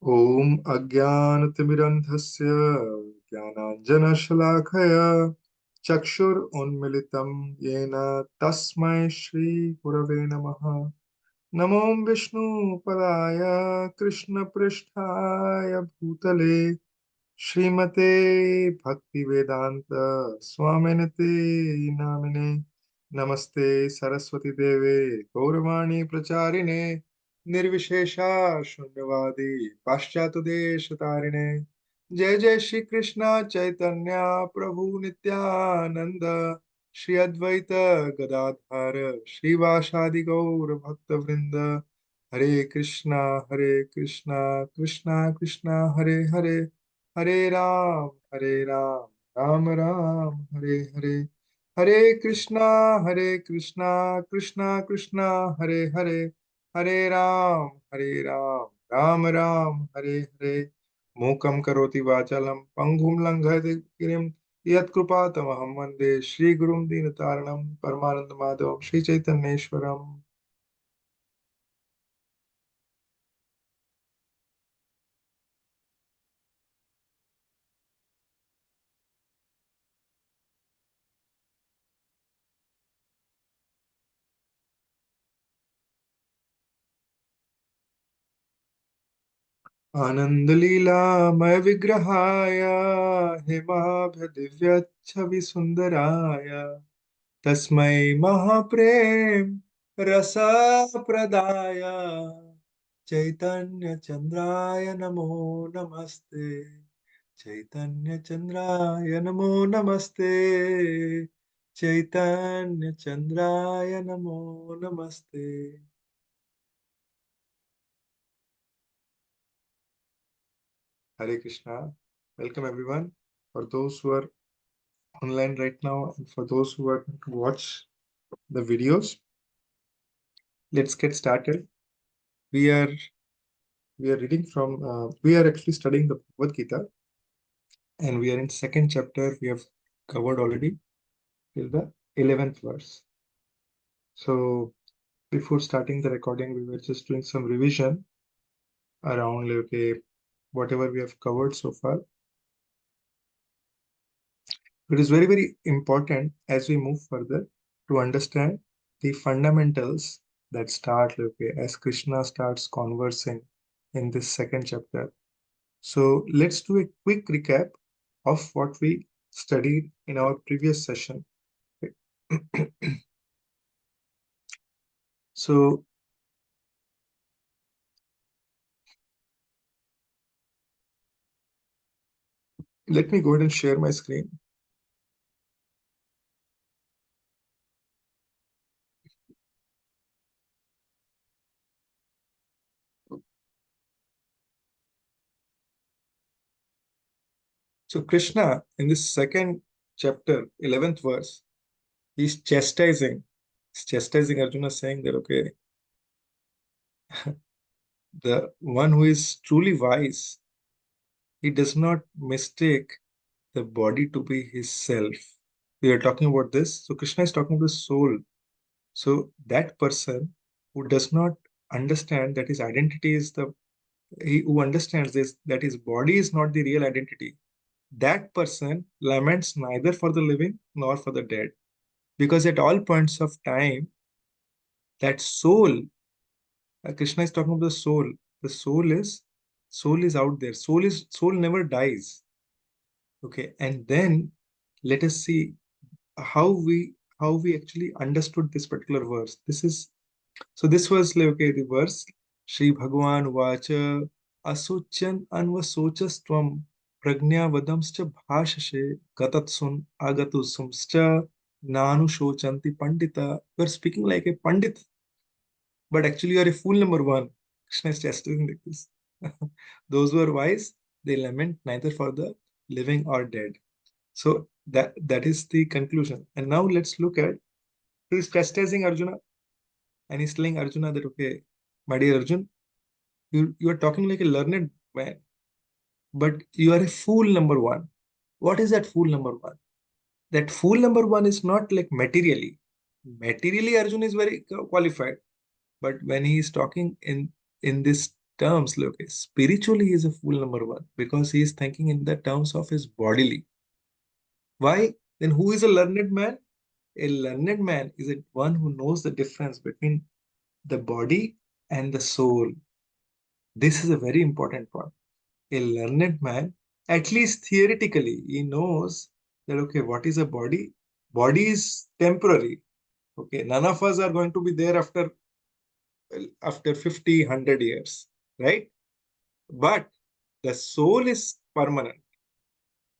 ॐ अज्ञानतिमिरन्धस्य ज्ञानाञ्जनशलाखया चक्षुरुन्मिलितं येन तस्मै श्रीगुरवे नमः। नमो विष्णुपदाय कृष्णपृष्ठाय भूतले श्रीमते भक्तिवेदांत स्वामिनिति नामिने। नमस्ते सरस्वती देवे गौरवाणी प्रचारिणे निर्विशेषा शून्यवादी पाश्चात्य देश तारिणे। जय जय श्री कृष्ण चैतन्य प्रभु नित्यानंद श्री अद्वैत गदाधर श्रीवासादि गौर भक्त वृंद। हरे कृष्णा कृष्णा कृष्णा हरे हरे, हरे राम राम राम हरे हरे। हरे कृष्णा कृष्णा कृष्णा हरे हरे, हरे राम राम राम हरे हरे। मूकं करोति वाचालं पंगुं लंघयते गिरिं यत्कृपातमहं वन्दे श्रीगुरुं दीनतारिणं परमानन्दमाधवं श्रीचैतन्येश्वरम्। आनन्दलीलामय विग्रहाय हेमाभ्य दिव्यच्छविसुन्दराय तस्मै महाप्रेम रसप्रदाय चैतन्यचन्द्राय नमो नमस्ते। चैतन्यचन्द्राय नमो नमस्ते। चैतन्यचन्द्राय नमो नमस्ते। Hare Krishna. Welcome everyone. For those who are online right now and for those who are going to watch the videos, let's get started. We are reading from we are actually studying the Bhagavad Gita, and we are in second chapter. We have covered already till the 11th verse. So before starting the recording, we were just doing some revision around like, okay, whatever we have covered so far. It is very, very important as we move further to understand the fundamentals that start okay, as Krishna starts conversing in this second chapter. So let's do a quick recap of what we studied in our previous session. So let me go ahead and share my screen. So Krishna in this second chapter, 11th verse, he's chastising Arjuna, saying that okay, the one who is truly wise, he does not mistake the body to be his self. We are talking about this. So Krishna is talking to the soul. So that person who does not understand that his identity is the he who understands this that his body is not the real identity, that person laments neither for the living nor for the dead. Because at all points of time, that soul, Krishna is talking about the soul. The soul is out there. Soul never dies. Okay, and then let us see how we actually understood this particular verse. This was like okay, the verse Shri Bhagavan Vacha Asuchan Anvasocastvam Pragnya Vadamscha Bhashashe Gatatsun Agatusumscha Nanu Shochanti Pandita. You are speaking like a Pandit, but actually you are a fool number one. Krishna is chastising like this. Those who are wise, they lament neither for the living or dead. So that is the conclusion. And now let's look at he's chastising Arjuna and he's telling Arjuna that okay, my dear Arjun, you are talking like a learned man, but you are a fool number one. What is that fool number one? That fool number one is not like materially. Materially, Arjun is very qualified, but when he is talking in this terms, okay, spiritually he is a fool number one because he is thinking in the terms of his bodily. Why? Then who is a learned man? A learned man is a one who knows the difference between the body and the soul. This is a very important point. A learned man, at least theoretically, he knows that okay, what is a body? Body is temporary. Okay, none of us are going to be there after 50, 100 years, right? But the soul is permanent.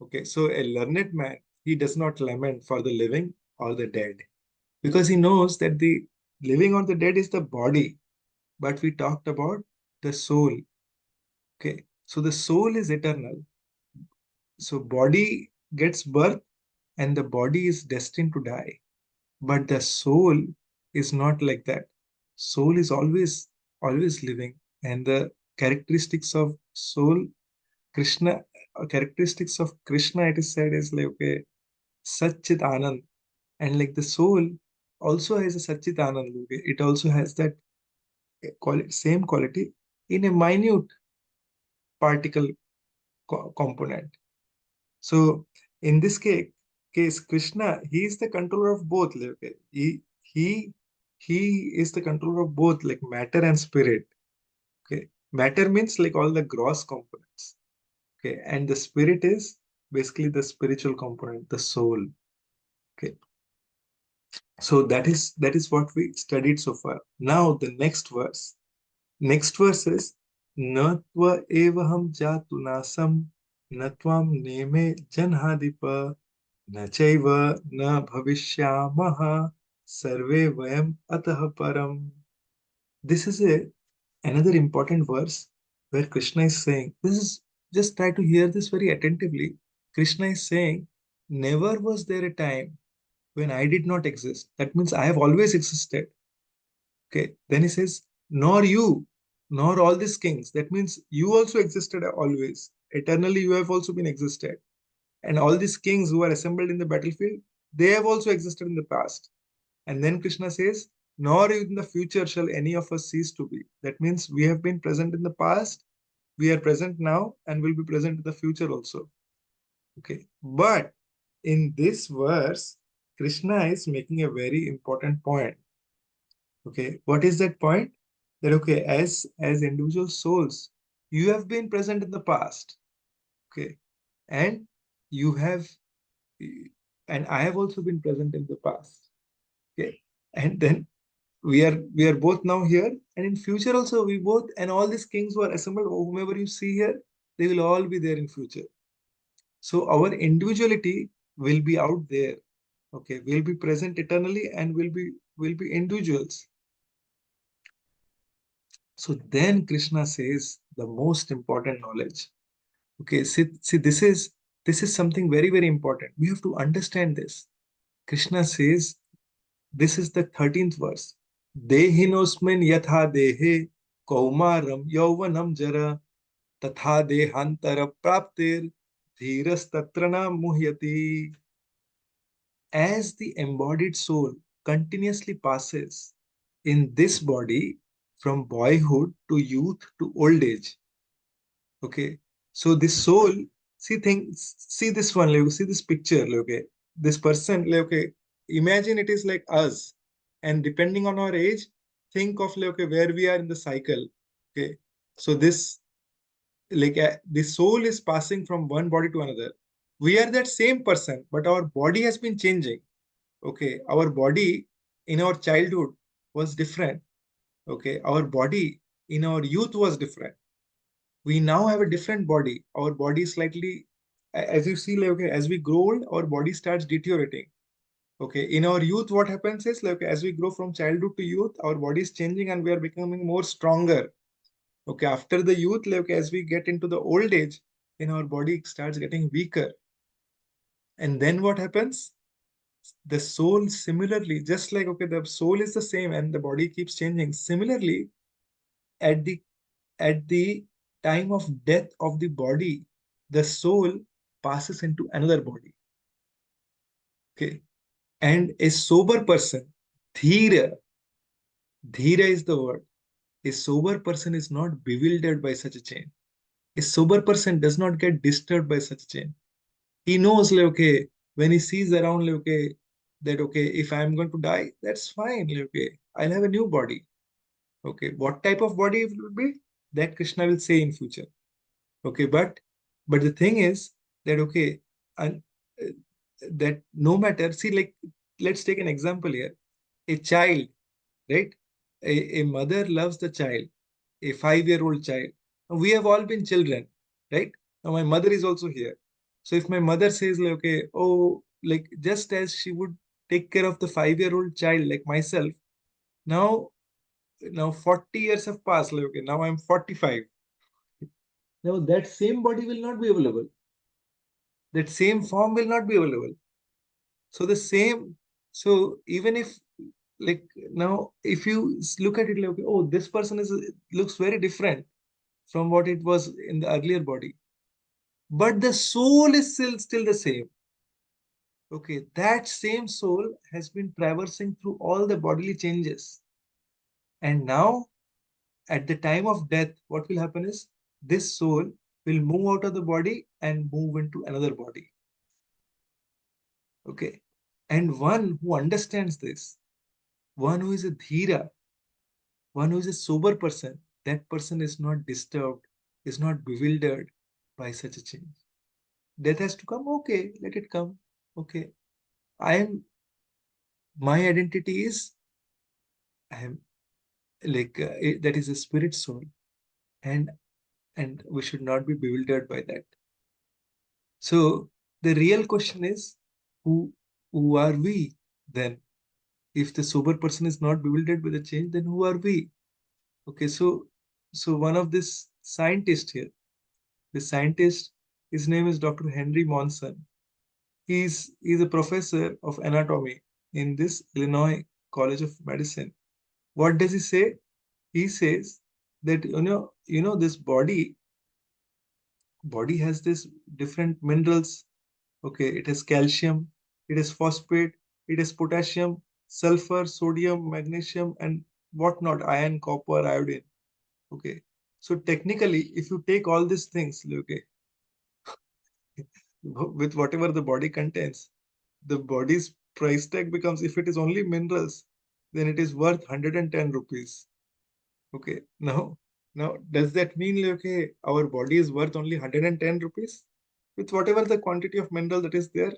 Okay, so a learned man, he does not lament for the living or the dead because he knows that the living or the dead is the body, but we talked about the soul. Okay, so the soul is eternal. So body gets birth and the body is destined to die. But the soul is not like that. Soul is always living. And the characteristics of soul, Krishna, characteristics of Krishna, it is said is like, okay, Satchit Anand. And like the soul also has a Satchit Anand. Okay? It also has that same quality in a minute particle component. So in this case, Krishna, he is the controller of both. Like, okay? He he is the controller of both, like matter and spirit. Okay, matter means like all the gross components. Okay, and the spirit is basically the spiritual component, the soul. Okay, so that is what we studied so far. Now the next verse. Next verse is Natva evaham jatu nasam natvam neme janhadipa nachaiva na bhavishyamaha sarve vayam atah param. This is another important verse where Krishna is saying, this is just try to hear this very attentively. Krishna is saying, never was there a time when I did not exist. That means I have always existed. Okay. Then he says, nor you, nor all these kings. That means you also existed always. Eternally, you have also been existed. And all these kings who are assembled in the battlefield, they have also existed in the past. And then Krishna says, nor in the future shall any of us cease to be. That means we have been present in the past, we are present now, and will be present in the future also. Okay. But in this verse, Krishna is making a very important point. Okay, what is that point? That okay, as individual souls, you have been present in the past. Okay, and you have, and I have also been present in the past. Okay, and then we are both now here, and in future also we both and all these kings who are assembled, whomever you see here, they will all be there in future. So our individuality will be out there. Okay, we'll be present eternally, and will be individuals. So then Krishna says the most important knowledge. Okay, see, this is something very, very important. We have to understand this. Krishna says, this is the 13th verse. Dehinosmin yatha dehe kaumaram yauvanam jara tatha dehantara praptir dhiras tatrana muhyati. As the embodied soul continuously passes in this body from boyhood to youth to old age. Okay. So this soul, see this one, like, see this picture, like, okay. This person, like, okay, imagine it is like us. And depending on our age, think of like, okay, where we are in the cycle. Okay. So the soul is passing from one body to another. We are that same person, but our body has been changing. Okay. Our body in our childhood was different. Okay. Our body in our youth was different. We now have a different body. Our body is slightly, as you see, like, okay, as we grow old, our body starts deteriorating. Okay, in our youth, what happens is like as we grow from childhood to youth, our body is changing and we are becoming more stronger. Okay, after the youth, like as we get into the old age, then our body starts getting weaker. And then what happens? The soul similarly, just like okay, the soul is the same and the body keeps changing. Similarly, at the at the time of death of the body, the soul passes into another body. Okay. And a sober person, dhira, dhira is the word. A sober person is not bewildered by such a change. A sober person does not get disturbed by such a change. He knows, like, okay, when he sees around, like, okay, that, okay, if I'm going to die, that's fine. Like, okay, I'll have a new body. Okay, what type of body it will be? That Krishna will say in future. Okay, but the thing is that, okay, and that no matter, see, like, let's take an example here. A child, right? A mother loves the child, a 5-year-old child. We have all been children, right? Now my mother is also here. So if my mother says, like, okay, oh, like, just as she would take care of the 5-year-old child like myself, now now 40 years have passed, like, okay, now I'm 45. Now that same body will not be available. That same form will not be available. So the same, so even if, like, now if you look at it, like, okay, oh, this person is looks very different from what it was in the earlier body, but the soul is still the same. Okay, that same soul has been traversing through all the bodily changes, and now at the time of death, what will happen is this soul will move out of the body and move into another body. Okay, and one who understands this, one who is a dhira, one who is a sober person, that person is not disturbed, is not bewildered by such a change. Death has to come, okay, let it come. Okay, I am, my identity is, I am, like, that is a spirit soul, and we should not be bewildered by that. So the real question is, who who are we then? If the sober person is not bewildered by the change, then who are we? Okay, so one of this scientist here, the scientist, his name is Dr. Henry Monson. He's a professor of anatomy in this Illinois College of Medicine. What does he say? He says that, this body has this different minerals. Okay, it has calcium, it has phosphate, it has potassium, sulfur, sodium, magnesium, and whatnot, iron, copper, iodine. Okay, so technically, if you take all these things, okay, with whatever the body contains, the body's price tag becomes, if it is only minerals, then it is worth 110 rupees. Okay, now does that mean, like, okay, our body is worth only 110 rupees with whatever the quantity of mineral that is there?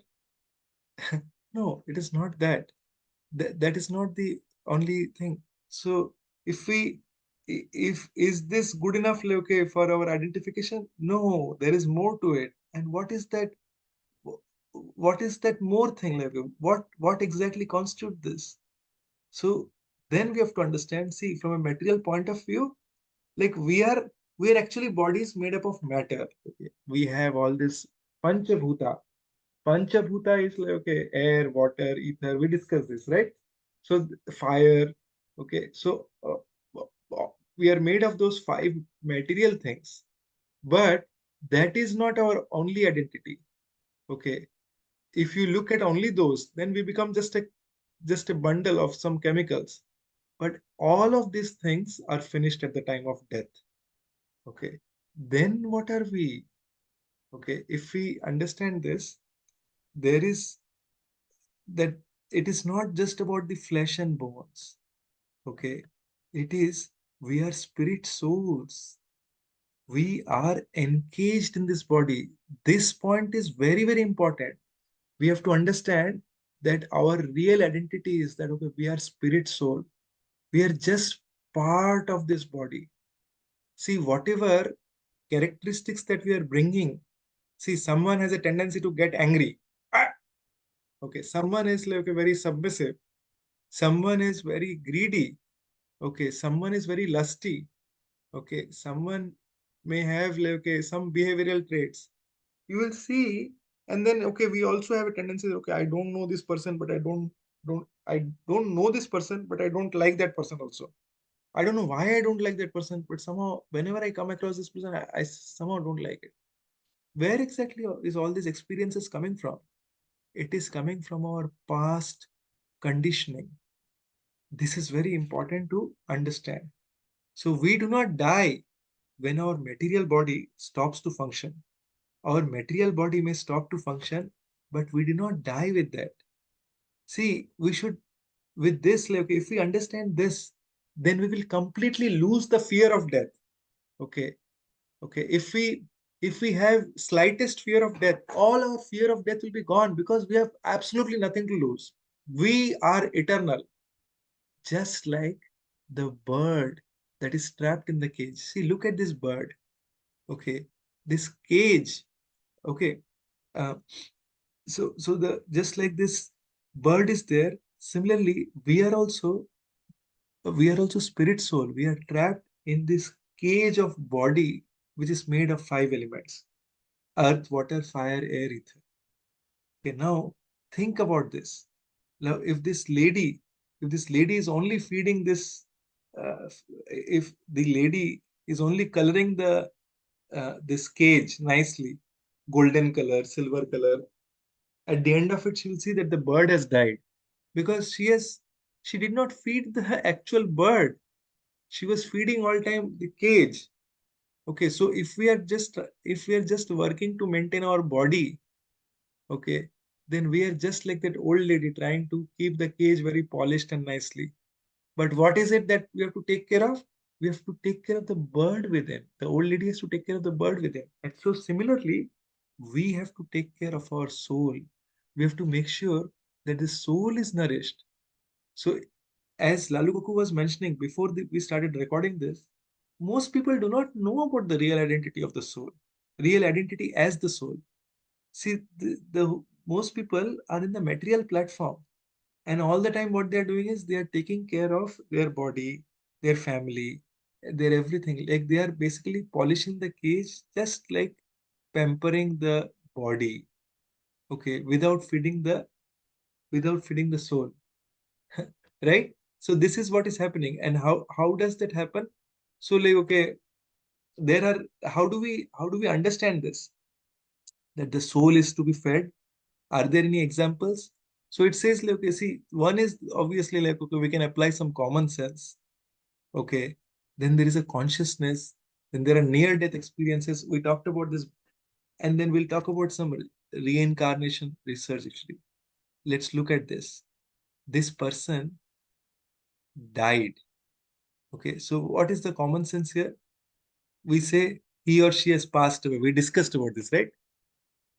No, it is not that. That is not the only thing. So if we, if is this good enough, like, okay, for our identification? No, there is more to it. And what is that? What is that more thing, like, what exactly constitute this? So then we have to understand, see, from a material point of view, like, we are actually bodies made up of matter. Okay, we have all this panchabhuta. Panchabhuta is like, okay, air, water, ether. We discussed this, right? So fire. Okay, so we are made of those five material things, but that is not our only identity. Okay, if you look at only those, then we become just a bundle of some chemicals. But all of these things are finished at the time of death. Okay, then what are we? Okay, if we understand this, there is that it is not just about the flesh and bones. Okay, it is, we are spirit souls. We are encaged in this body. This point is very, very important. We have to understand that our real identity is that, okay, we are spirit soul. We are just part of this body. See, whatever characteristics that we are bringing, see, someone has a tendency to get angry. Ah! Okay, someone is, like, very submissive. Someone is very greedy. Okay, someone is very lusty. Okay, someone may have, like, okay, some behavioral traits. You will see, and then, okay, we also have a tendency, okay, I don't know this person, but I don't know this person, but I don't like that person also. I don't know why I don't like that person, but somehow whenever I come across this person, I somehow don't like it. Where exactly is all these experiences coming from? It is coming from our past conditioning. This is very important to understand. So we do not die when our material body stops to function. Our material body may stop to function, but we do not die with that. See, we should, with this, like, if we understand this, then we will completely lose the fear of death. Okay. Okay. If we have slightest fear of death, all our fear of death will be gone because we have absolutely nothing to lose. We are eternal, just like the bird that is trapped in the cage. See, look at this bird. Okay. This cage. Okay. Uh, so the just like this bird is there, similarly we are also spirit soul. We are trapped in this cage of body which is made of five elements: earth, water, fire, air, ether. Okay, now think about this. Now if this lady is only feeding this, if the lady is only coloring the this cage nicely, golden color, silver color, at the end of it she will see that the bird has died because she did not feed the actual bird. She was feeding all time the cage. Okay, so if we are just working to maintain our body, okay, then we are just like that old lady trying to keep the cage very polished and nicely. But what is it that we have to take care of? We have to take care of the bird within. The old lady has to take care of the bird within. And so similarly, we have to take care of our soul. We have to make sure that the soul is nourished. So as Lalu Baku was mentioning before we started recording this, most people do not know about the real identity of the soul, real identity as the soul. See, the most people are in the material platform, and all the time what they are doing is they are taking care of their body, their family, their everything. Like they are basically polishing the cage, just like pampering the body, okay, without feeding the soul. Right? So this is what is happening. And how does that happen? So like, okay, there are how do we understand this, that the soul is to be fed? Are there any examples? So it says like, okay, see, one is obviously like, okay, we can apply some common sense. Okay, then there is a consciousness, then there are near death experiences. We talked about this, and then we'll talk about some reincarnation research actually. Let's look at this. This person died. Okay, so what is the common sense here? We say he or she has passed away. We discussed about this, right?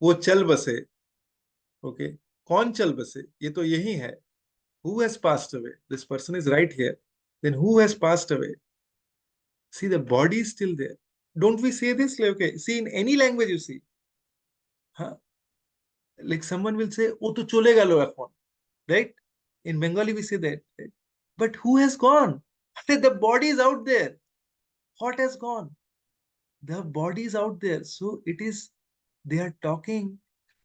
वो चल बसे. Okay, कौन चल बसे? ये तो यही है. Who has passed away? This person is right here. Then who has passed away? See, the body is still there. Don't we say this? Like, okay, see, in any language you see, huh? Like someone will say, "Oh, to chole galo এখন," right? In Bengali we say that. Right? But who has gone? The body is out there. What has gone? The body is out there. So it is, they are talking.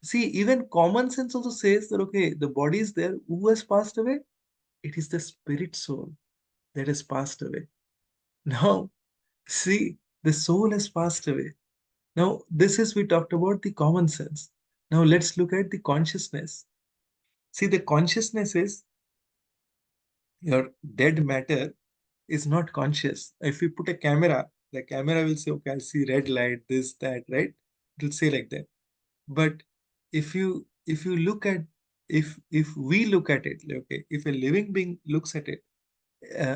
See, even common sense also says that, okay, the body is there. Who has passed away? It is the spirit soul that has passed away. Now, see, the soul has passed away. Now, this is, we talked about the common sense. Now, let's look at the consciousness. See, the consciousness is your dead matter is not conscious. If you put a camera, the camera will say, okay, I see red light, this, that, right? It will say like that. But if you look at, if we look at it, like, okay, if a living being looks at it,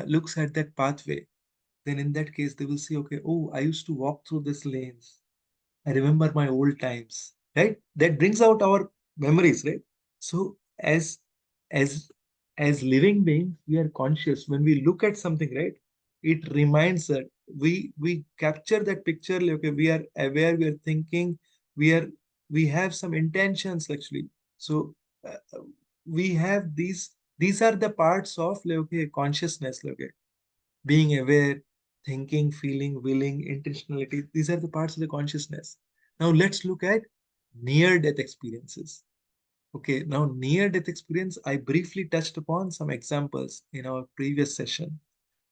looks at that pathway, then in that case they will see, okay, oh, I used to walk through this lanes. I remember my old times, right? That brings out our memories, right? So as as living beings, we are conscious. When we look at something, right? It reminds that we capture that picture. Like, okay, we are aware, we are thinking, we are we have some intentions actually. So we have these are the parts of like, okay, consciousness. Like, okay, being aware, thinking, feeling, willing, intentionality. These are the parts of the consciousness. Now let's look at near death experiences. Okay, now near death experience, I briefly touched upon some examples in our previous session.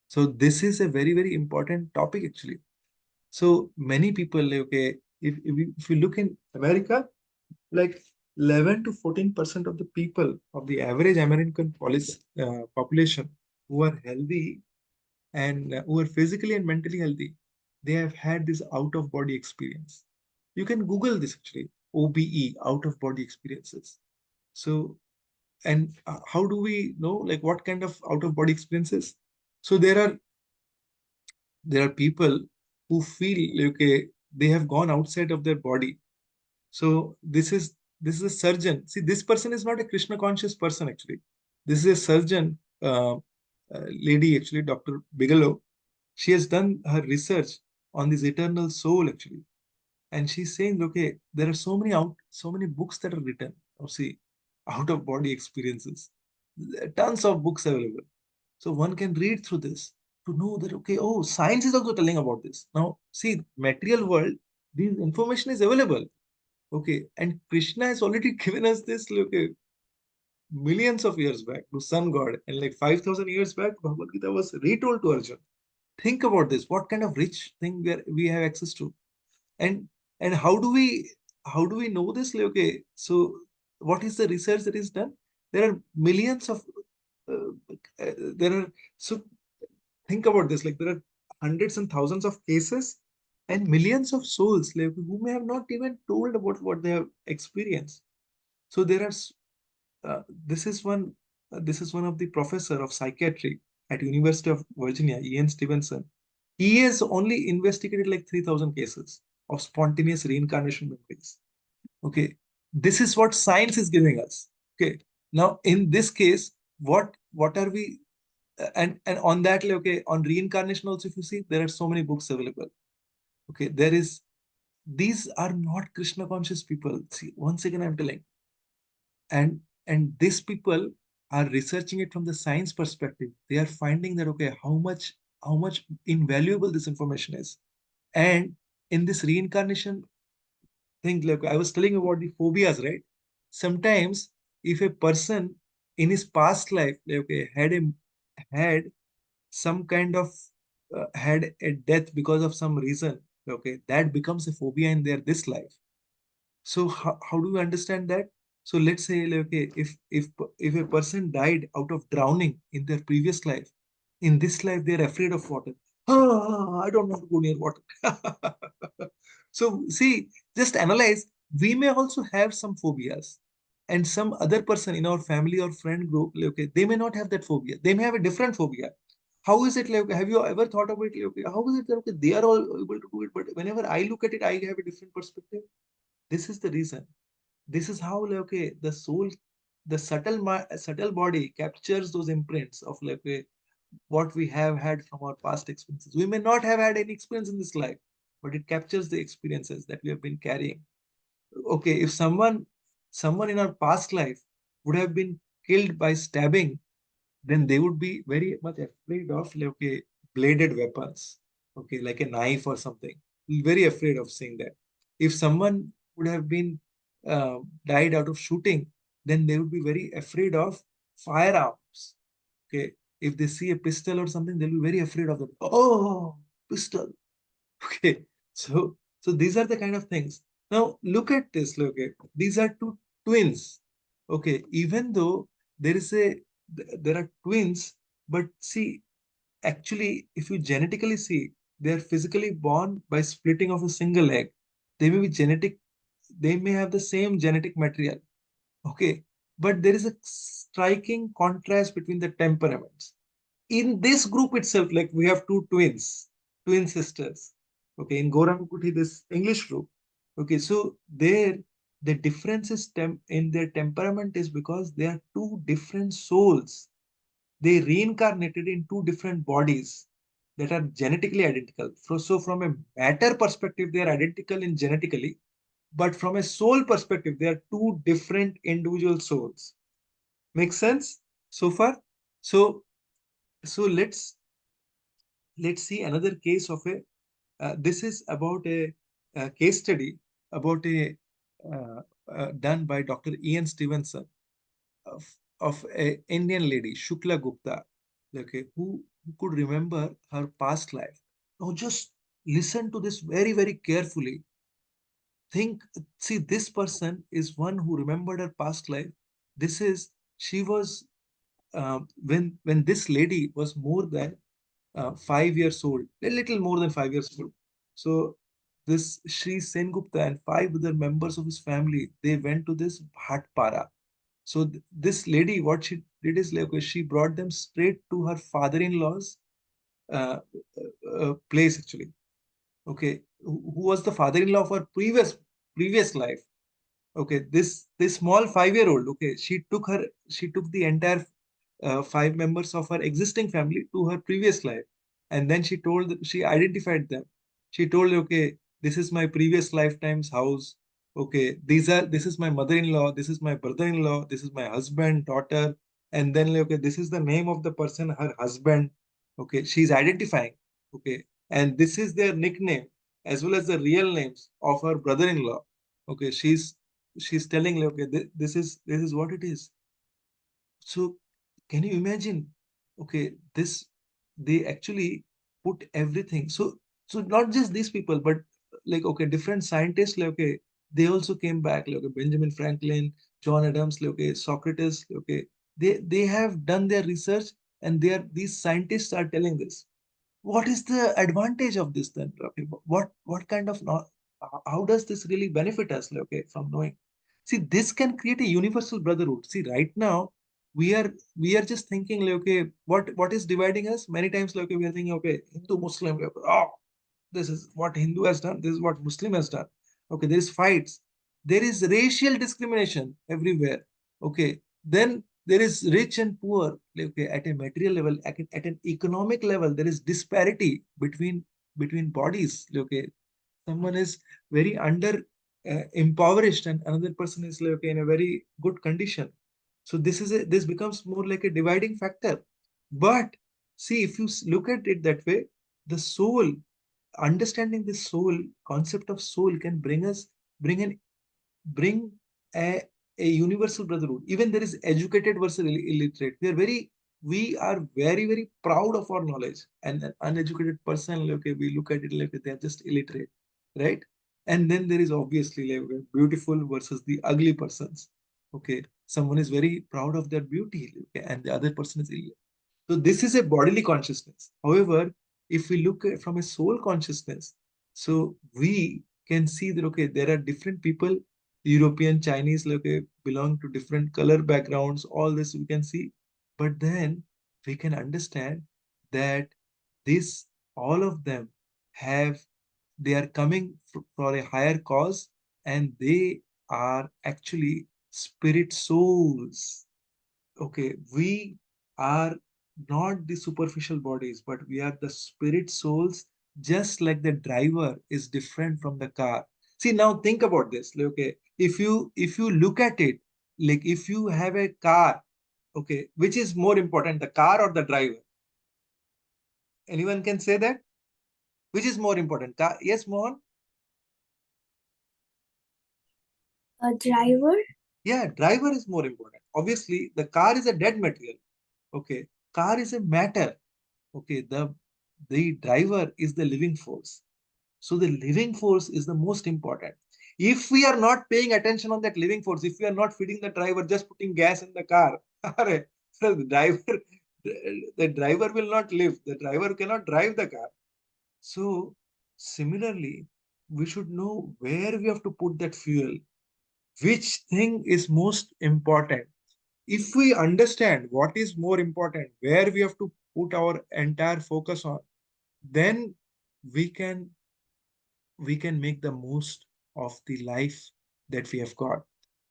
So this is a very, very important topic actually. So many people, like, okay, if you look in America, like 11 to 14% of the people of the average American population who are healthy, and who are physically and mentally healthy, they have had this out of body experience. You can Google this actually, OBE, out of body experiences. So, and how do we know like what kind of out of body experiences? So there are people who feel like, okay, they have gone outside of their body. So this is a surgeon. See, this person is not a Krishna conscious person actually. This is a surgeon, lady actually, Dr. Bigelow. She has done her research on this eternal soul actually, and she's saying, okay, there are so many books that are written. Oh, see, out of body experiences, tons of books available. So one can read through this to know that okay, oh, science is also telling about this. Now, see, material world, this information is available. Okay, and Krishna has already given us this. Okay, millions of years back to sun god, and like 5,000 years back, Bhagavad Gita was retold to Arjun. Think about this. What kind of rich thing we have access to, and and how do we know this? Like, okay, so what is the research that is done? There are millions of there are so think about this. Like there are hundreds and thousands of cases and millions of souls like, who may have not even told about what they have experienced. So there are this is one of the professor of psychiatry at University of Virginia, Ian Stevenson. He has only investigated like 3,000 cases of spontaneous reincarnation memories. Okay, this is what science is giving us. Okay, now in this case, what are we? And on that, like, okay, on reincarnation also, if you see, there are so many books available. Okay, there is these are not Krishna conscious people. See, once again, I'm telling, and these people are researching it from the science perspective. They are finding that okay, how much invaluable this information is. And in this reincarnation thing, like I was telling about the phobias, right? Sometimes if a person in his past life, like, okay, had some kind of had a death because of some reason, okay, that becomes a phobia in their this life. So how do we understand that? So let's say, like, okay, if a person died out of drowning in their previous life, in this life they're afraid of water. Ah, I don't want to go near water. So see, just analyze. We may also have some phobias, and some other person in our family or friend group, like, okay, they may not have that phobia. They may have a different phobia. How is it like? Have you ever thought about it? Like, okay, how is it that okay, they are all able to do it, but whenever I look at it, I have a different perspective. This is the reason. This is how like, okay, the soul, the subtle body captures those imprints of like what we have had from our past experiences. We may not have had any experience in this life, but it captures the experiences that we have been carrying. Okay, if someone in our past life would have been killed by stabbing, then they would be very much afraid of like, okay, bladed weapons, okay, like a knife or something. Very afraid of seeing that. If someone would have been died out of shooting, then they would be very afraid of firearms. Okay, if they see a pistol or something, they'll be very afraid of it. Oh, pistol. Okay, so these are the kind of things. Now look at this. Look at these are two twins. Okay, even though there is a there are twins, but see, actually, if you genetically see, they are physically born by splitting of a single egg. They may be genetic. They may have the same genetic material. Okay, but there is a striking contrast between the temperaments in this group itself. Like we have two twin sisters. Okay, in Gauranga Kuthi, this English group. Okay, so there the difference is in their temperament is because they are two different souls. They reincarnated in two different bodies that are genetically identical. So from a matter perspective, they are identical in genetically, but from a soul perspective, they are two different individual souls. Make sense so far? So so let's see another case of a this is about a case study about a done by Dr. Ian Stevenson of a Indian lady, Shukla Gupta, okay, who could remember her past life. Now just listen to this very, very carefully. Think, see, this person is one who remembered her past life. She was when this lady was more than 5 years old, a little more than 5 years old. So this Sri Sengupta and five other members of his family, they went to this Bhatpara. So this lady, what she did is like she brought them straight to her father-in-law's uh, place actually. Okay, who was the father-in-law of her previous life. Okay, this small 5 year old, okay, she took the entire five members of her existing family to her previous life, and then she identified them. She told, okay, this is my previous lifetime's house. Okay, this is my mother-in-law, this is my brother-in-law, this is my husband, daughter, and then okay, this is the name of the person, her husband. Okay, she's identifying. Okay, and this is their nickname as well as the real names of her brother-in-law. Okay, she's telling like, okay, this is what it is. So can you imagine? Okay, this they actually put everything. So not just these people, but like okay, different scientists. Like okay, they also came back. Like okay, Benjamin Franklin, John Adams. Like okay, Socrates. Okay, they have done their research, and these scientists are telling this. What is the advantage of this then? Okay, what kind of how does this really benefit us? Okay, from knowing. See, this can create a universal brotherhood. See, right now we are just thinking like, okay, what is dividing us? Many times like okay, we are thinking okay, Hindu Muslim. Like, oh, this is what Hindu has done. This is what Muslim has done. Okay, there is fights. There is racial discrimination everywhere. Okay, then there is rich and poor. Like, okay, at a material level, at an economic level, there is disparity between bodies. Okay, someone is very under impoverished, and another person is like okay, in a very good condition. So this becomes more like a dividing factor. But see, if you look at it that way, the soul, understanding the soul, concept of soul can bring an bring a universal brotherhood. Even there is educated versus illiterate. We are very proud of our knowledge. And an uneducated person, okay, we look at it like they are just illiterate, right? And then there is obviously like beautiful versus the ugly persons. Okay, someone is very proud of their beauty, okay, and the other person is ill. So this is a bodily consciousness. However, if we look at from a soul consciousness, so we can see that okay, there are different people, European, Chinese, like okay, belong to different color backgrounds. All this we can see, but then we can understand that this all of them have they are coming for a higher cause, and they are actually spirit souls. Okay, we are not the superficial bodies, but we are the spirit souls, just like the driver is different from the car. See, now think about this. Like, okay, if you look at it, like if you have a car, okay, which is more important, the car or the driver? Anyone can say that? Which is more important? Car? Yes, Mohan? A driver? Yeah, driver is more important. Obviously, the car is a dead material. Okay, car is a matter. Okay, the driver is the living force. So the living force is the most important. If we are not paying attention on that living force, if we are not feeding the driver, just putting gas in the car, so the driver will not live. The driver cannot drive the car. So similarly, we should know where we have to put that fuel, which thing is most important. If we understand what is more important, where we have to put our entire focus on, then we can we can make the most of the life that we have got.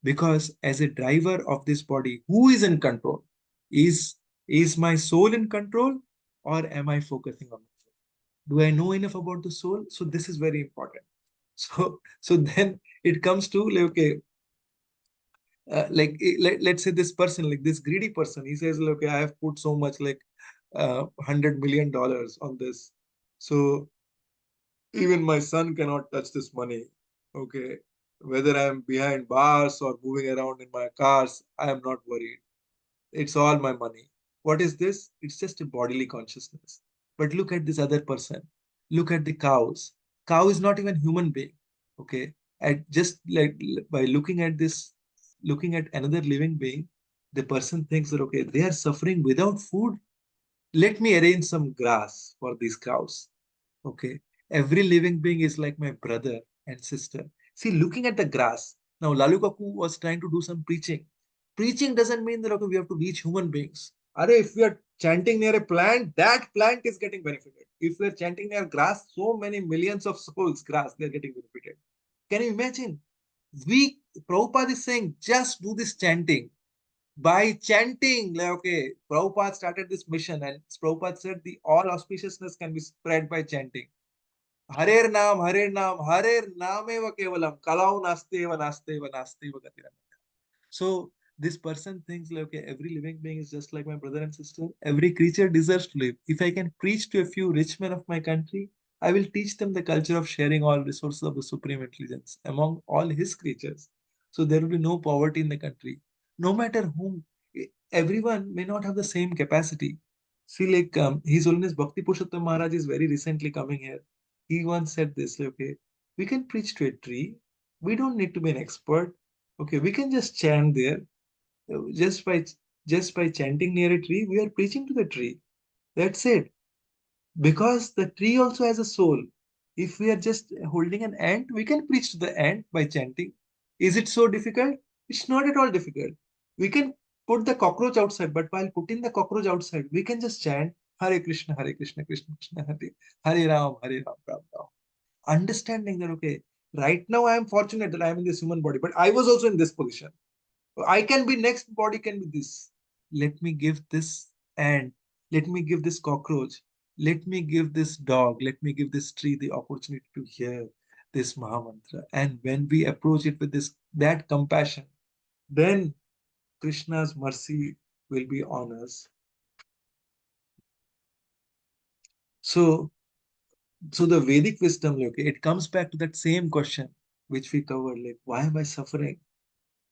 Because as a driver of this body, who is in control? Is my soul in control, or am I focusing on myself? Do I know enough about the soul? So this is very important. So then it comes to like, okay, let's say this person, like this greedy person, he says like, okay, I have put so much, like $100 million on this, so even my son cannot touch this money. Okay, whether I am behind bars or moving around in my cars, I am not worried. It's all my money. What is this? It's just a bodily consciousness. But look at this other person. Look at the cows. Cow is not even human being. Okay. At just like by looking at this, looking at another living being, the person thinks that okay, they are suffering without food. Let me arrange some grass for these cows. Okay. Every living being is like my brother and sister. See, looking at the grass. Now, Lalu Kaku was trying to do some preaching. Preaching doesn't mean that okay, we have to reach human beings. Are if we are chanting near a plant, that plant is getting benefited. If we are chanting near grass, so many millions of souls, grass, they are getting benefited. Can you imagine? We Prabhupada is saying, just do this chanting by chanting. Like, okay, Prabhupada started this mission, and Prabhupada said the all auspiciousness can be spread by chanting. Harer Nam, Harer Nameva Kevalam, Kalau Nasteva Nasteva Nasteva Gatira. So this person thinks like, okay, every living being is just like my brother and sister. Every creature deserves to live. If I can preach to a few rich men of my country, I will teach them the culture of sharing all resources of the supreme intelligence among all his creatures. So there will be no poverty in the country. No matter whom, everyone may not have the same capacity. See, like His Holiness Bhakti Purushottam Maharaj is very recently coming here. He once said this, like, okay, we can preach to a tree. We don't need to be an expert. Okay, we can just chant there. Just by chanting near a tree, we are preaching to the tree. That's it. Because the tree also has a soul. If we are just holding an ant, we can preach to the ant by chanting. Is it so difficult? It's not at all difficult. We can put the cockroach outside, but while putting the cockroach outside, we can just chant Hare Krishna, Hare Krishna, Krishna Krishna, Hare Hare Ram, Hare Ram, Ram Ram. Understanding that okay, right now I am fortunate that I am in this human body, but I was also in this position. I can be next body can be this. Let me give this ant. Let me give this cockroach. Let me give this dog. Let me give this tree the opportunity to hear this Mahamantra. And when we approach it with this that compassion, then Krishna's mercy will be on us. So, so the Vedic wisdom, okay, it comes back to that same question which we covered, like why am I suffering?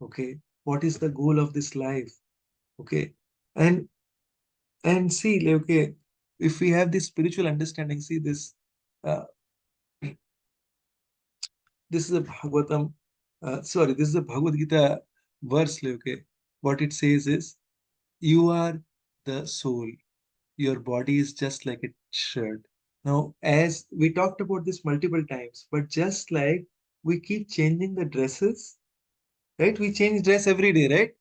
Okay, what is the goal of this life? Okay, and see, like, okay, if we have this spiritual understanding, see this, uh, this is a Bhagavatam, sorry, this is a Bhagavad Gita verse, like, okay. What it says is, you are the soul, your body is just like a shirt. Now, as we talked about this multiple times, but just like we keep changing the dresses, right? We change dress every day, right?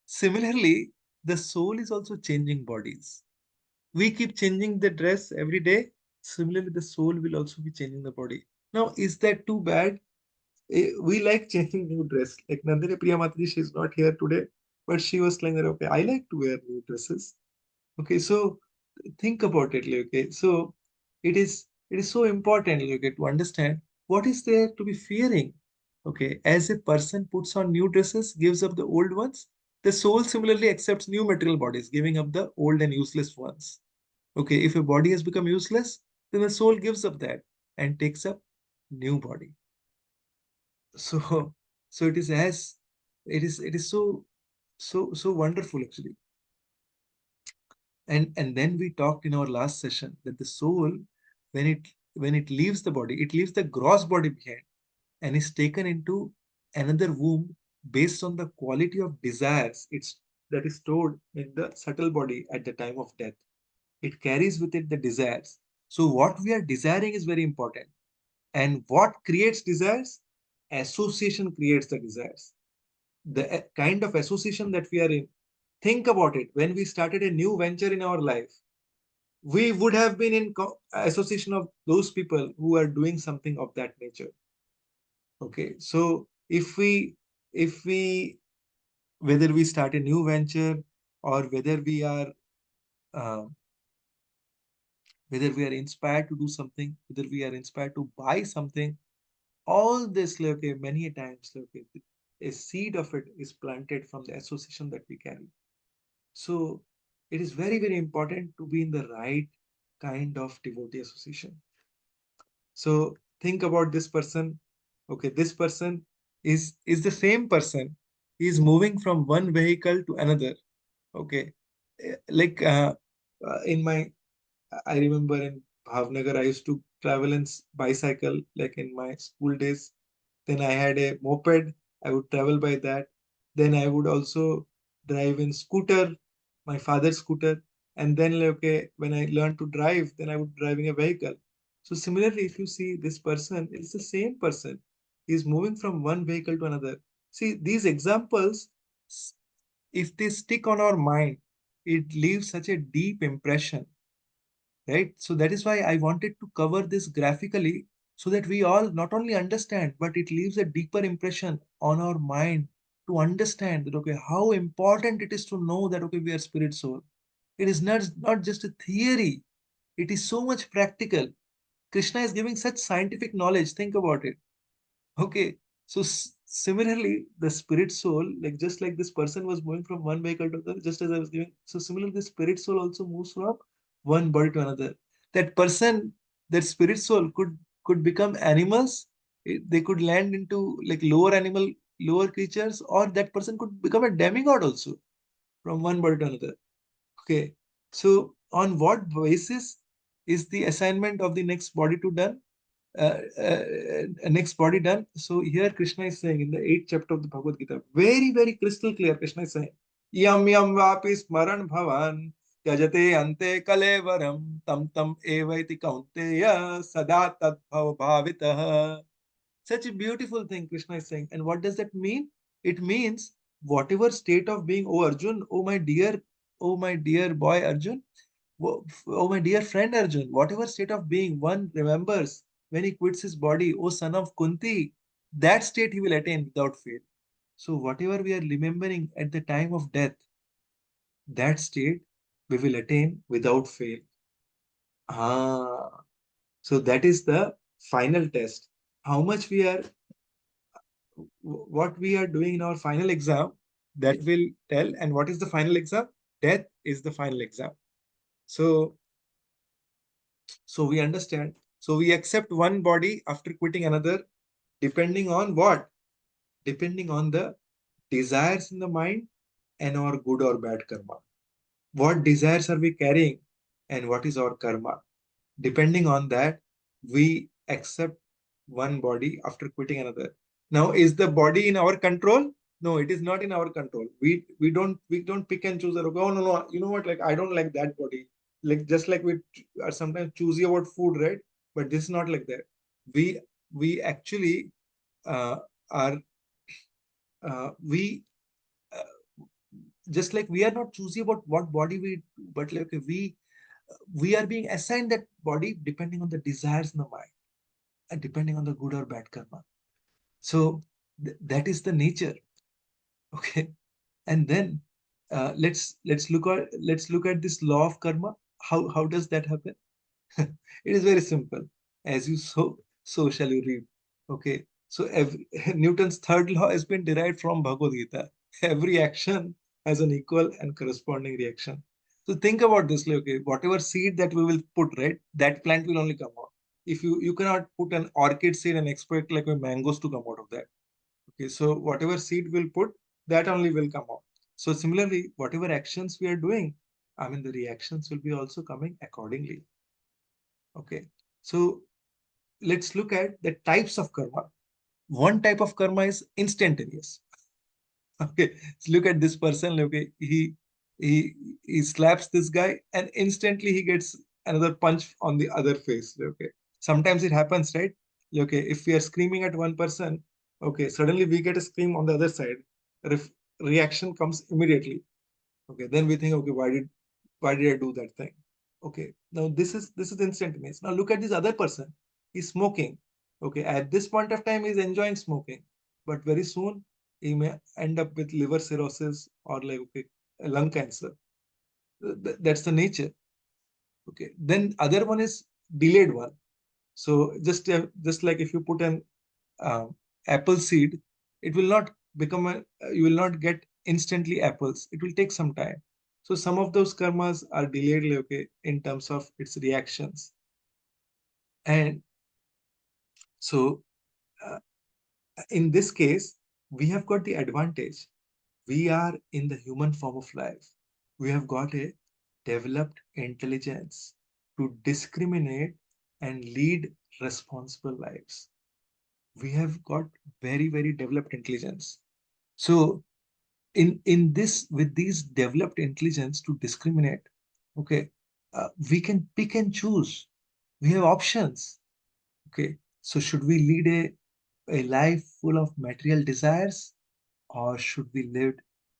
Similarly, the soul is also changing bodies. We keep changing the dress every day. Similarly, the soul will also be changing the body. Now, is that too bad? We like changing new dress. Like Nandini Priya Mataji, she's not here today, but she was saying that, okay, I like to wear new dresses. Okay, so think about it. Like, okay, so it is so important, like, okay, to understand what is there to be fearing. Okay, as a person puts on new dresses, gives up the old ones, the soul similarly accepts new material bodies, giving up the old and useless ones. Okay, if a body has become useless, then the soul gives up that and takes up new body. So, so it is so wonderful actually. And then we talked in our last session that the soul, when it leaves the body, it leaves the gross body behind and is taken into another womb based on the quality of desires it's that is stored in the subtle body at the time of death. It carries with it the desires. So what we are desiring is very important. And what creates desires? Association creates the desires. The kind of association that we are in. Think about it. When we started a new venture in our life, we would have been in association of those people who are doing something of that nature. Okay, so if we whether we start a new venture or uh, whether we are inspired to do something, whether we are inspired to buy something, all this, like, okay, many a times, like, okay, a seed of it is planted from the association that we carry. So it is very, very important to be in the right kind of devotee association. So think about this person. Okay, this person is the same person. He is moving from one vehicle to another. Okay, like in my, I remember in Bhavnagar, I used to travel in bicycle, like in my school days. Then I had a moped. I would travel by that. Then I would also drive in scooter, my father's scooter. And then, like, okay, when I learned to drive, then I would driving a vehicle. So similarly, if you see this person, it's the same person. He's moving from one vehicle to another. See, these examples, if they stick on our mind, it leaves such a deep impression, right? So that is why I wanted to cover this graphically so that we all not only understand, but it leaves a deeper impression on our mind to understand that, okay, how important it is to know that, okay, we are spirit soul. It is not just a theory, it is so much practical. Krishna is giving such scientific knowledge. Think about it. Okay, so similarly, the spirit soul, like just like this person was moving from one vehicle to another, just as I was giving, so similarly, the spirit soul also moves from one body to another. That person, that spirit soul could become animals. They could land into like lower animal, lower creatures, or that person could become a demigod also from one body to another. Okay, so on what basis is the assignment of the next body to done? Next body done. So here Krishna is saying in the 8th chapter of the Bhagavad Gita, very, very crystal clear, Krishna is saying, Yam yam vapi smaran bhavan, yajate ante kalevaram, tam tam evaiti kaunteya, sada tad bhav bhavitah. Such a beautiful thing Krishna is saying. And what does that mean? It means whatever state of being, oh Arjun, oh my dear boy Arjun, oh my dear friend Arjun, whatever state of being one remembers when he quits his body, oh son of Kunti, that state he will attain without fail. So whatever we are remembering at the time of death, that state we will attain without fail. Ah, so that is the final test. How much we are what we are doing in our final exam, that will tell. And what is the final exam? Death is the final exam. So we understand, so we accept one body after quitting another, depending on what? Depending on the desires in the mind and our good or bad karma. What desires are we carrying and what is our karma? Depending on that, we accept one body after quitting another. Now, is the body in our control? No, it is not in our control. We don't pick and choose. Oh no no, you know what? Like I don't like that body. Like just like we are sometimes choosy about food, right? But this is not like that. We actually uh, are we just like we are not choosy about what body we, but like we are being assigned that body depending on the desires in the mind and depending on the good or bad karma. So that is the nature. Okay, and then let's look at this law of karma. How does that happen? It is very simple. As you sow, so shall you reap. Okay. So Newton's third law has been derived from Bhagavad Gita. Every action has an equal and corresponding reaction. So think about this. Like, okay, whatever seed that we will put, right, that plant will only come out. If you cannot put an orchid seed and expect like a mangoes to come out of that. Okay. So whatever seed we'll put, that only will come out. So similarly, whatever actions we are doing, I mean, the reactions will be also coming accordingly. Okay. So let's look at the types of karma. One type of karma is instantaneous. Okay. So look at this person. Okay. He he slaps this guy and instantly he gets another punch on the other face. Okay. Sometimes it happens, right? Okay. If we are screaming at one person, okay, suddenly we get a scream on the other side. Ref Reaction comes immediately. Okay, then we think, okay, why did I do that thing? Okay, now this is instantaneous. Now look at this other person. He's smoking. Okay, at this point of time, he's enjoying smoking, but very soon he may end up with liver cirrhosis or like okay, lung cancer. That's the nature. Okay, then other one is delayed one. So just like if you put an um, apple seed, it will not become a, you will not get instantly apples. It will take some time. So some of those karmas are delayed, like, okay, in terms of its reactions. And so uh, in this case, we have got the advantage. We are in the human form of life. We have got a developed intelligence to discriminate and lead responsible lives. We have got very, very developed intelligence. So in this with these developed intelligence to discriminate, Okay, we can pick and choose. We have options. Okay, so should we lead a life full of material desires, or should we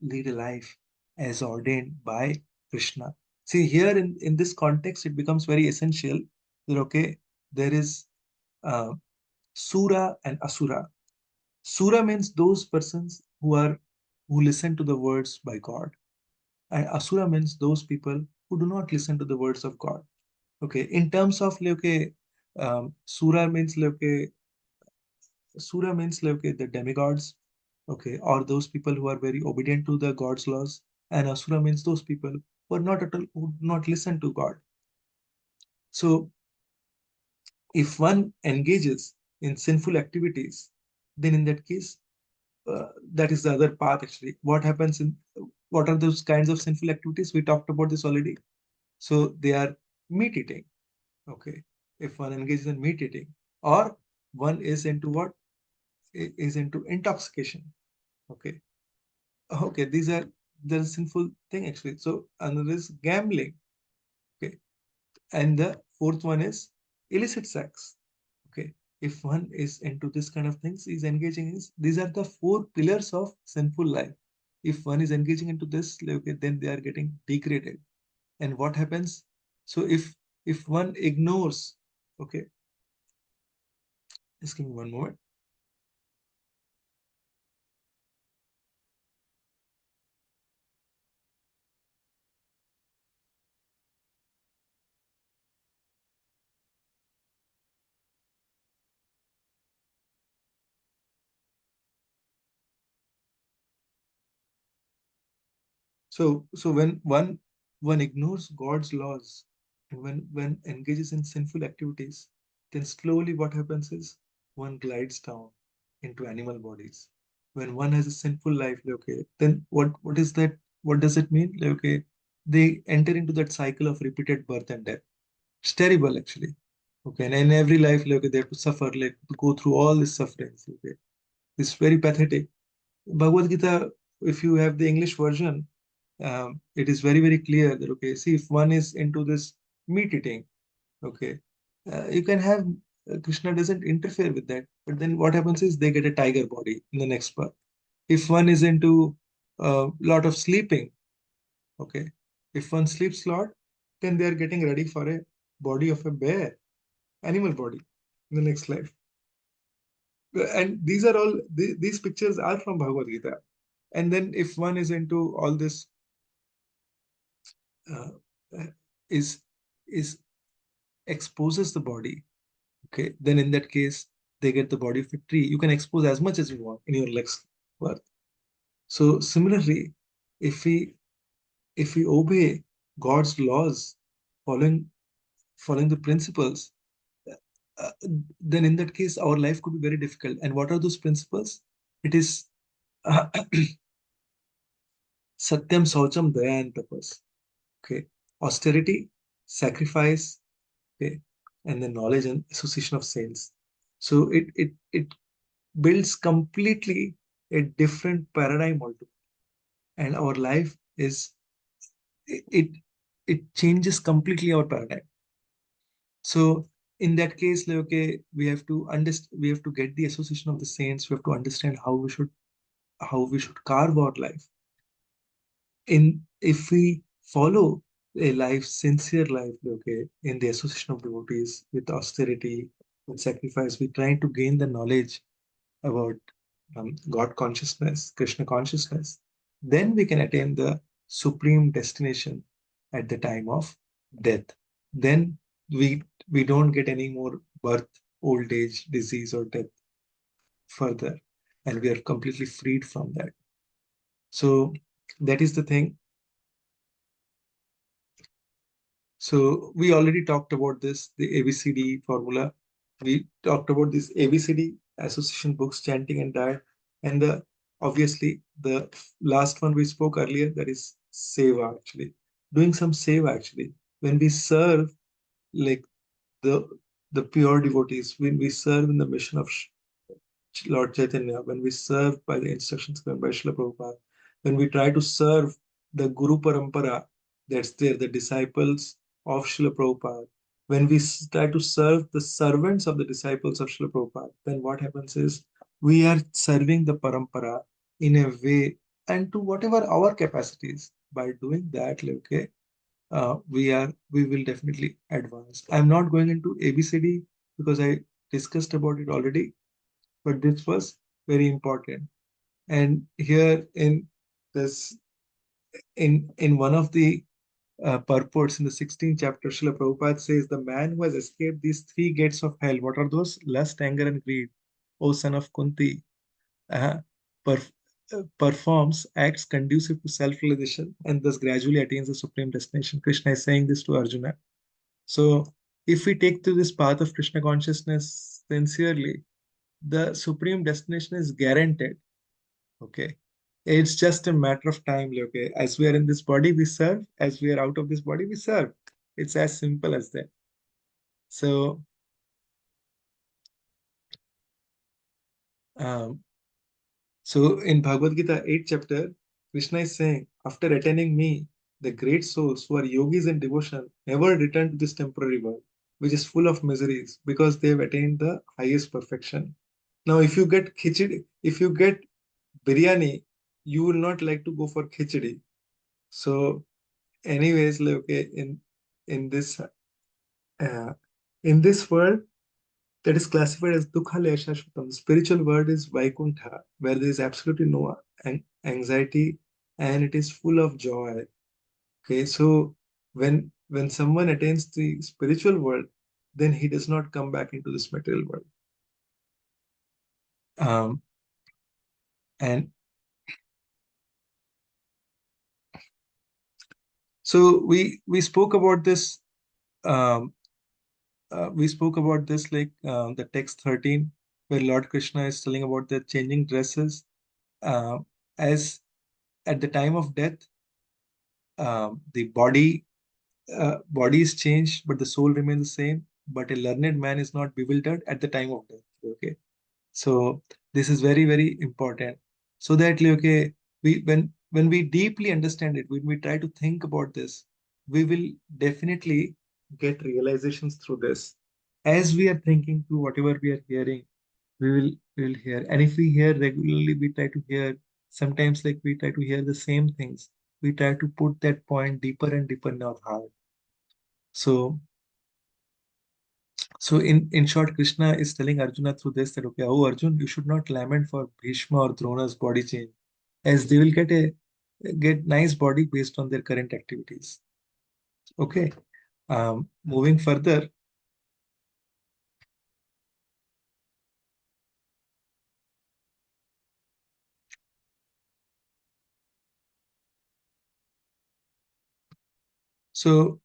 lead a life as ordained by Krishna? See, here in this context, it becomes very essential that, okay, there is uh, Sura and Asura. Sura means those persons who listen to the words by God, and Asura means those people who do not listen to the words of God. Okay, in terms of like, okay, Sura means like, okay, the demigods, okay, or those people who are very obedient to the God's laws, and Asura means those people who are not at all, who do not listen to God. So if one engages in sinful activities, then in that case, that is the other path actually. What are those kinds of sinful activities? We talked about this already. So they are meat eating. Okay. If one engages in meat eating, or one is into what? Is into intoxication. Okay. Okay. They're sinful thing actually. So another is gambling. Okay. And the fourth one is illicit sex. Okay. If one is into this kind of things, is engaging in, these are the four pillars of sinful life. If one is engaging into this, okay, then they are getting degraded. And what happens? So if one ignores, okay, just give me one moment. So when one ignores God's laws, and when engages in sinful activities, then slowly what happens is one glides down into animal bodies. When one has a sinful life, okay, then what is that? What does it mean? Okay, they enter into that cycle of repeated birth and death. It's terrible actually. Okay, and in every life, okay, they have to suffer, like to go through all this sufferings. Okay, it's very pathetic. Bhagavad Gita, if you have the English version, it is very, very clear that, okay, see, if one is into this meat eating, okay, you can have, Krishna doesn't interfere with that. But then what happens is they get a tiger body in the next birth. If one is into a lot of sleeping, okay, if one sleeps a lot, then they are getting ready for a body of a bear, animal body in the next life. And these are all, these pictures are from Bhagavad Gita. And then if one is into all this, uh, uh, is is exposes the body, okay, then in that case they get the body of a tree. You can expose as much as you want in your next birth. So similarly, if we obey God's laws, following following the principles, uh, then in that case our life could be very difficult. And what are those principles? It is satyam, saucham, daya, and tapas. Okay, austerity, sacrifice, okay, and then knowledge and association of saints. So it builds completely a different paradigm altogether, and our life is, it it changes completely our paradigm. So in that case, like, okay, we have to get the association of the saints. We have to understand how we should carve our life. In If we follow a life, sincere life, okay, in the association of devotees, with austerity, with sacrifice, we try to gain the knowledge about God consciousness, Krishna consciousness, then we can attain the supreme destination at the time of death. Then we don't get any more birth, old age, disease, or death further, and we are completely freed from that. So that is the thing. So we already talked about this, the ABCD formula. We talked about this ABCD, association, books, chanting, and diet. And obviously the last one we spoke earlier, that is seva actually. Doing some seva actually. When we serve, like, the the pure devotees, when we serve in the mission of Lord Chaitanya, when we serve by the instructions given by Srila Prabhupada, when we try to serve the Guru Parampara, That's there, the disciples of Srila Prabhupada. When we try to serve the servants of the disciples of Srila Prabhupada, then what happens is we are serving the parampara in a way and to whatever our capacities. By doing that, okay, we will definitely advance. I'm not going into ABCD because I discussed about it already, but this was very important. And here in this in one of the purports in the 16th chapter, Srila Prabhupada says, the man who has escaped these three gates of hell, what are those? Lust, anger, and greed. O son of Kunti, uh, perf- performs acts conducive to self-realization and thus gradually attains the supreme destination. Krishna is saying this to Arjuna. So, if we take to this path of Krishna consciousness sincerely, the supreme destination is guaranteed. Okay. It's just a matter of time. Okay. As we are in this body, we serve. As we are out of this body, we serve. It's as simple as that. So, um, so in Bhagavad Gita 8th chapter, Krishna is saying, after attaining me, the great souls who are yogis in devotion never return to this temporary world, which is full of miseries because they have attained the highest perfection. Now, if you get khichdi, if you get biryani, you will not like to go for khichdi. So anyways, like, okay, in this uh, in this world that is classified as dukha laya shashvatam, the spiritual world is vaikuntha, where there is absolutely no anxiety and it is full of joy. Okay, so when someone attains the spiritual world, then he does not come back into this material world. um, and so we spoke about this. um, we spoke about this like the text 13 where Lord Krishna is telling about the changing dresses, uh, as at the time of death, the body is changed but the soul remains the same, but a learned man is not bewildered at the time of death. Okay, so this is very very important, so that like, okay, we when we deeply understand it, when we try to think about this, we will definitely get realizations through this. As we are thinking through whatever we are hearing, we will hear, and if we hear regularly, we try to hear, sometimes like we try to hear the same things, we try to put that point deeper and deeper in our heart. So so in short, Krishna is telling Arjuna through this that, okay, oh Arjun, you should not lament for Bhishma or Drona's body change, as they will get nice body based on their current activities. Okay. Moving further, so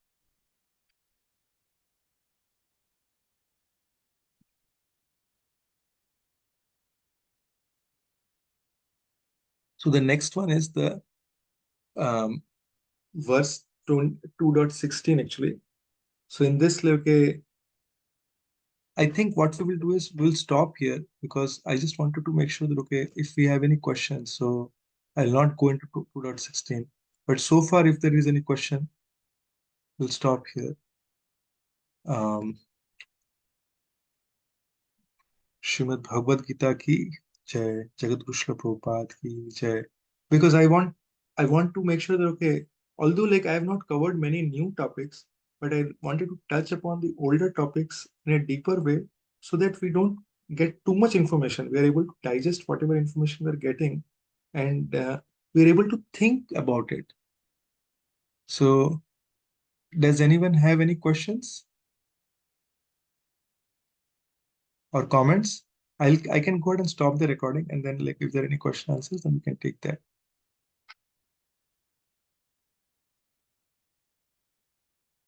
so the next one is the um, verse 2.16 actually. So in this, like, okay, I think what we will do is we'll stop here because I just wanted to make sure that, okay, if we have any questions, so I'll not go into 2.16. But so far, if there is any question, we'll stop here. Um, Shrimad Bhagavad Gita ki jai, Jagat Guru Srila Prabhupada ki jai. Because I want to make sure that, okay, although like I have not covered many new topics, but I wanted to touch upon the older topics in a deeper way so that we don't get too much information. We are able to digest whatever information we're getting, and we're able to think about it. So, does anyone have any questions or comments? I can go ahead and stop the recording, and then like if there are any question answers, then we can take that.